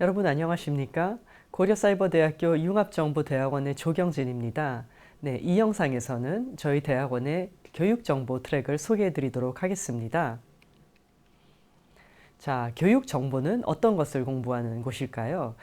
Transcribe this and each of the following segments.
여러분 안녕하십니까? 고려사이버대학교 융합정보대학원의 조경진입니다. 네, 이 영상에서는 저희 대학원의 교육정보 트랙을 소개해 드리도록 하겠습니다. 자, 교육 정보는 어떤 것을 공부하는 곳일까요?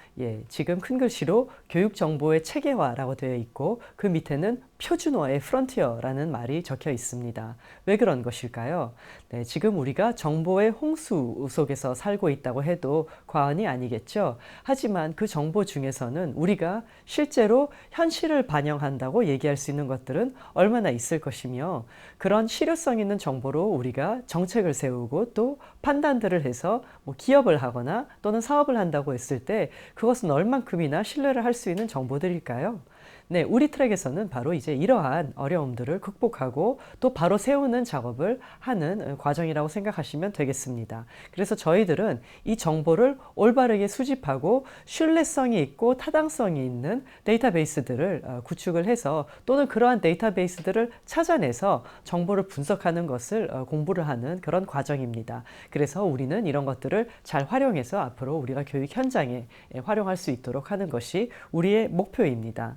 지금 큰 글씨로 교육 정보의 체계화라고 되어 있고 그 밑에는 표준어의 프론티어라는 말이 적혀 있습니다. 왜 그런 것일까요? 네, 지금 우리가 정보의 홍수 속에서 살고 있다고 해도 과언이 아니겠죠. 하지만 그 정보 중에서는 우리가 실제로 현실을 반영한다고 얘기할 수 있는 것들은 얼마나 있을 것이며 그런 실효성 있는 정보로 우리가 정책을 세우고 또 판단들을 해서 기업을 하거나 또는 사업을 한다고 했을 때 그것은 얼만큼이나 신뢰를 할 수 있는 정보들일까요? 네, 우리 트랙에서는 바로 이제 이러한 어려움들을 극복하고 또 바로 세우는 작업을 하는 과정이라고 생각하시면 되겠습니다. 그래서 저희들은 이 정보를 올바르게 수집하고 신뢰성이 있고 타당성이 있는 데이터베이스들을 구축을 해서 또는 그러한 데이터베이스들을 찾아내서 정보를 분석하는 것을 공부를 하는 그런 과정입니다. 그래서 우리는 이런 것들을 잘 활용해서 앞으로 우리가 교육 현장에 활용할 수 있도록 하는 것이 우리의 목표입니다.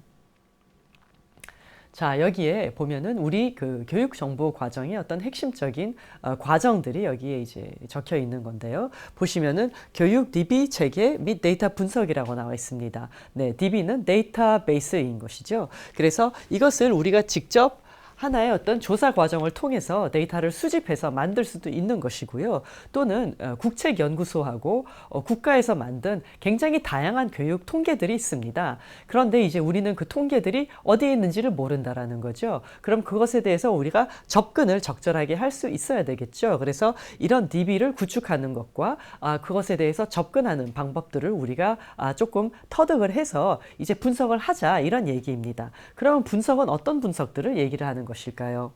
자, 여기에 보면은 우리 그 교육 정보 과정의 어떤 핵심적인 과정들이 여기에 이제 적혀 있는 건데요. 보시면은 교육 DB 체계 및 데이터 분석이라고 나와 있습니다. 네, DB는 데이터베이스인 것이죠. 그래서 이것을 우리가 직접 하나의 어떤 조사 과정을 통해서 데이터를 수집해서 만들 수도 있는 것이고요. 또는 국책연구소하고 국가에서 만든 굉장히 다양한 교육 통계들이 있습니다. 그런데 이제 우리는 그 통계들이 어디에 있는지를 모른다라는 거죠. 그럼 그것에 대해서 우리가 접근을 적절하게 할 수 있어야 되겠죠. 그래서 이런 DB를 구축하는 것과 그것에 대해서 접근하는 방법들을 우리가 조금 터득을 해서 이제 분석을 하자 이런 얘기입니다. 그러면 분석은 어떤 분석들을 얘기를 하는 것일까요?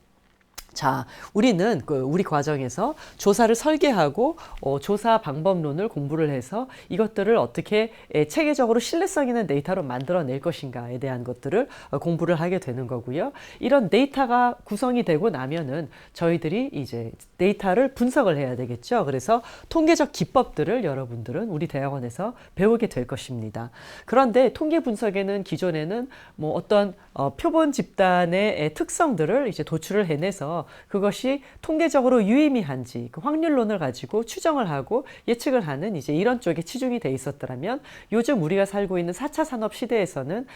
자, 우리는 우리 과정에서 조사를 설계하고 조사 방법론을 공부를 해서 이것들을 어떻게 체계적으로 신뢰성 있는 데이터로 만들어낼 것인가에 대한 것들을 공부를 하게 되는 거고요. 이런 데이터가 구성이 되고 나면은 저희들이 이제 데이터를 분석을 해야 되겠죠. 그래서 통계적 기법들을 여러분들은 우리 대학원에서 배우게 될 것입니다. 그런데 통계 분석에는 기존에는 뭐 어떤 표본 집단의 특성들을 이제 도출을 해내서 그것이 통계적으로 유의미한지 그 확률론을 가지고 추정을 하고 예측을 하는 이제 이런 쪽에 치중이 돼 있었더라면 요즘 우리가 살고 있는 4차 산업 시대에서는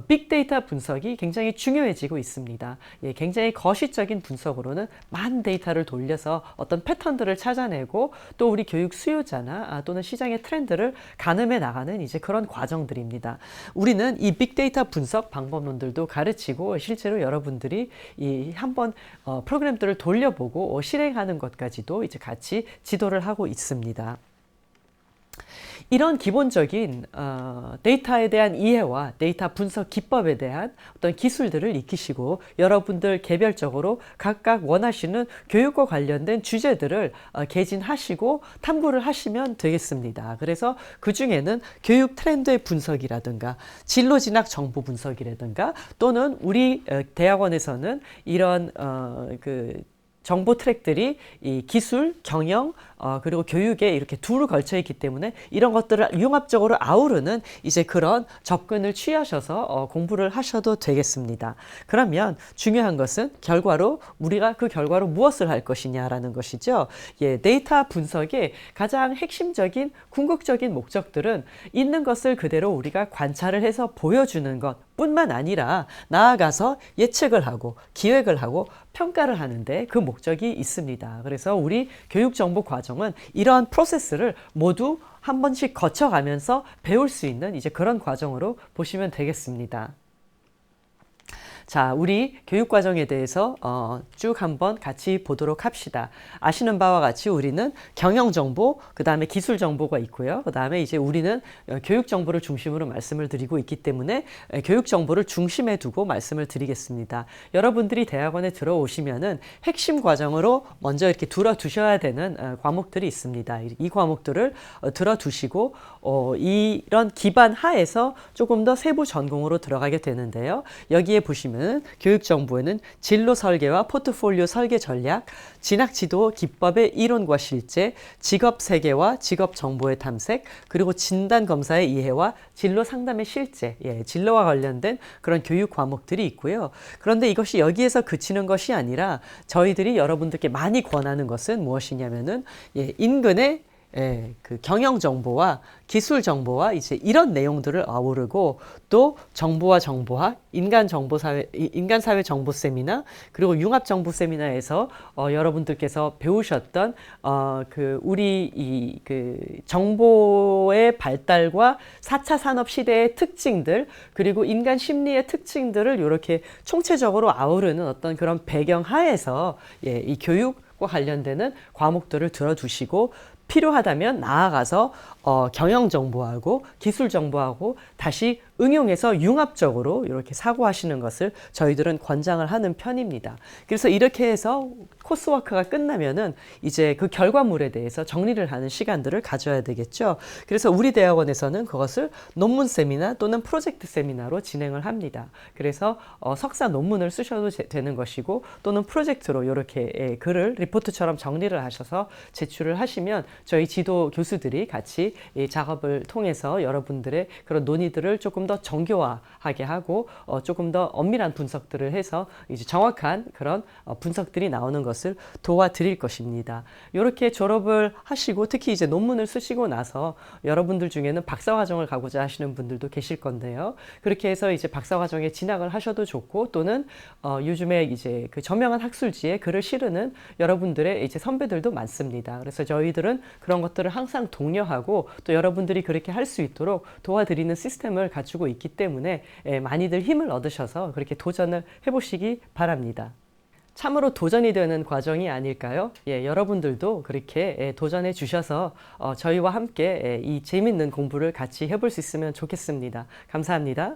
빅데이터 분석이 굉장히 중요해지고 있습니다. 굉장히 거시적인 분석으로는 많은 데이터를 돌려서 어떤 패턴들을 찾아내고 또 우리 교육 수요자나 또는 시장의 트렌드를 가늠해 나가는 이제 그런 과정들입니다. 우리는 이 빅데이터 분석 방법론들도 가르치고 실제로 여러분들이 한번 프로그램들을 돌려보고 실행하는 것까지도 이제 같이 지도를 하고 있습니다. 이런 기본적인 데이터에 대한 이해와 데이터 분석 기법에 대한 어떤 기술들을 익히시고 여러분들 개별적으로 각각 원하시는 교육과 관련된 주제들을 개진하시고 탐구를 하시면 되겠습니다. 그래서 그 중에는 교육 트렌드의 분석이라든가 진로 진학 정보 분석이라든가 또는 우리 대학원에서는 이런 정보 트랙들이 이 기술, 경영, 그리고 교육에 이렇게 두루 걸쳐 있기 때문에 이런 것들을 융합적으로 아우르는 이제 그런 접근을 취하셔서 공부를 하셔도 되겠습니다. 그러면 중요한 것은 결과로 우리가 그 결과로 무엇을 할 것이냐라는 것이죠. 데이터 분석의 가장 핵심적인 궁극적인 목적들은 있는 것을 그대로 우리가 관찰을 해서 보여주는 것 뿐만 아니라 나아가서 예측을 하고 기획을 하고 평가를 하는데 그 목적이 있습니다. 그래서 우리 교육정보 과정은 이러한 프로세스를 모두 한 번씩 거쳐가면서 배울 수 있는 이제 그런 과정으로 보시면 되겠습니다. 자, 우리 교육과정에 대해서 쭉 한번 같이 보도록 합시다. 아시는 바와 같이 우리는 경영정보, 그 다음에 기술정보가 있고요. 그 다음에 이제 우리는 교육정보를 중심으로 말씀을 드리고 있기 때문에 교육정보를 중심에 두고 말씀을 드리겠습니다. 여러분들이 대학원에 들어오시면은 핵심 과정으로 먼저 이렇게 들어두셔야 되는 과목들이 있습니다. 이 과목들을 들어두시고 이런 기반 하에서 조금 더 세부 전공으로 들어가게 되는데요. 여기에 보시면 보시면은 교육정보에는 진로 설계와 포트폴리오 설계 전략, 진학지도 기법의 이론과 실제, 직업 세계와 직업 정보의 탐색, 그리고 진단 검사의 이해와 진로 상담의 실제, 진로와 관련된 그런 교육 과목들이 있고요. 그런데 이것이 여기에서 그치는 것이 아니라 저희들이 여러분들께 많이 권하는 것은 무엇이냐면은 인근의 그 경영 정보와 기술 정보와 이제 이런 내용들을 아우르고 또 정보와 정보학, 인간 사회 정보 세미나 그리고 융합 정보 세미나에서 여러분들께서 배우셨던 그 우리 그 정보의 발달과 4차 산업 시대의 특징들 그리고 인간 심리의 특징들을 이렇게 총체적으로 아우르는 어떤 그런 배경 하에서 이 교육과 관련되는 과목들을 들어두시고 필요하다면 나아가서 경영 정보하고 기술 정보하고 다시 응용해서 융합적으로 이렇게 사고하시는 것을 저희들은 권장을 하는 편입니다. 그래서 이렇게 해서 코스워크가 끝나면은 이제 그 결과물에 대해서 정리를 하는 시간들을 가져야 되겠죠. 그래서 우리 대학원에서는 그것을 논문 세미나 또는 프로젝트 세미나로 진행을 합니다. 그래서 석사 논문을 쓰셔도 되는 것이고 또는 프로젝트로 이렇게 글을 리포트처럼 정리를 하셔서 제출을 하시면 저희 지도 교수들이 같이 이 작업을 통해서 여러분들의 그런 논의들을 조금 더 정교화하게 하고 조금 더 엄밀한 분석들을 해서 이제 정확한 그런 분석들이 나오는 것을 도와드릴 것입니다. 이렇게 졸업을 하시고 특히 이제 논문을 쓰시고 나서 여러분들 중에는 박사과정을 가고자 하시는 분들도 계실 건데요. 그렇게 해서 이제 박사과정에 진학을 하셔도 좋고 또는 요즘에 이제 그 저명한 학술지에 글을 실으는 여러분들의 이제 선배들도 많습니다. 그래서 저희들은 그런 것들을 항상 독려하고 또 여러분들이 그렇게 할 수 있도록 도와드리는 시스템을 갖추고 있기 때문에 많이들 힘을 얻으셔서 그렇게 도전을 해보시기 바랍니다. 참으로 도전이 되는 과정이 아닐까요? 여러분들도 그렇게 도전해 주셔서 저희와 함께 이 재밌는 공부를 같이 해볼 수 있으면 좋겠습니다. 감사합니다.